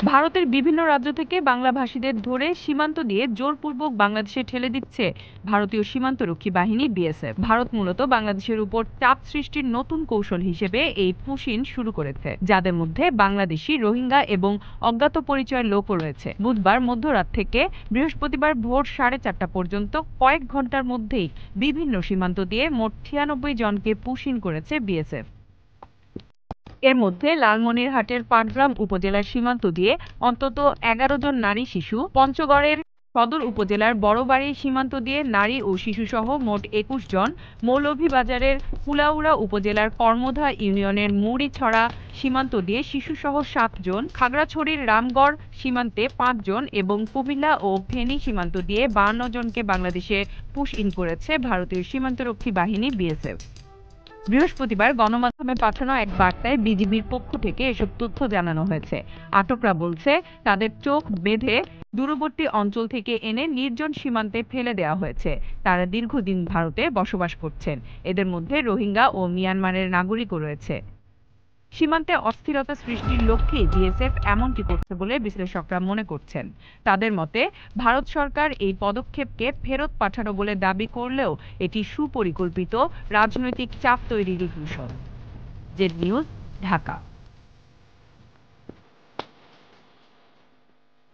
ভারতের বিভিন্ন রাজ্য থেকে বাংলাভাষীদের ধরে সীমান্ত দিয়ে জোরপূর্বক বাংলাদেশে ঠেলে দিচ্ছে ভারতীয় সীমান্তরক্ষী বাহিনী বিএসএফ। ভারত মূলত বাংলাদেশের উপর চাপ সৃষ্টির নতুন কৌশল হিসেবে এই পুশিন শুরু করেছে, যাদের মধ্যে বাংলাদেশি, রোহিঙ্গা এবং অজ্ঞাত পরিচয়ের লোকও রয়েছে। বুধবার মধ্যরাত থেকে বৃহস্পতিবার ভোর 4:30 পর্যন্ত কয়েক ঘন্টার মধ্যেই বিভিন্ন সীমান্ত দিয়ে মোট 96 জনকে পুশিন করেছে বিএসএফ। এর মধ্যে লালমনিরহাটের পাটগ্রাম উপজেলার সীমান্ত দিয়ে অন্তত 11 জন নারী শিশু, পঞ্চগড়ের সদর উপজেলার বড়বাড়ি সীমান্ত দিয়ে নারী ও শিশুসহ মোট 21 জন, মৌলভীবাজারের কুলাউড়া উপজেলার কর্মধা ইউনিয়নের মুড়িছড়া সীমান্ত দিয়ে শিশুসহ 7 জন, খাগড়াছড়ির রামগড় সীমান্তে 5 জন এবং কুমিল্লা ও ফেনী সীমান্ত দিয়ে 52 জনকে বাংলাদেশে পুশ ইন করেছে ভারতীয় সীমান্তরক্ষী বাহিনী বিএসএফ। বৃহস্পতিবার গণমাধ্যমে পাঠানো এক বার্তায় বিজিবির পক্ষ থেকে এসব তথ্য জানানো হয়েছে। আটকরা বলছে, তাদের চোখ বেঁধে দূরবর্তী অঞ্চল থেকে এনে নির্জন সীমান্তে ফেলে দেওয়া হয়েছে। তারা দীর্ঘদিন ভারতে বসবাস করছেন। এদের মধ্যে রোহিঙ্গা ও মিয়ানমারের নাগরিকও রয়েছে। সীমান্তে অস্থিরতা সৃষ্টির লক্ষ্যেই বিএসএফ এমনটি করছে বলে বিশ্লেষকরা মনে করছেন। তাদের মতে, ভারত সরকার এই পদক্ষেপকে ফেরত পাঠানো বলে দাবি করলেও এটি সুপরিকল্পিত রাজনৈতিক চাপ তৈরির কৌশল। Z news, Dhaka.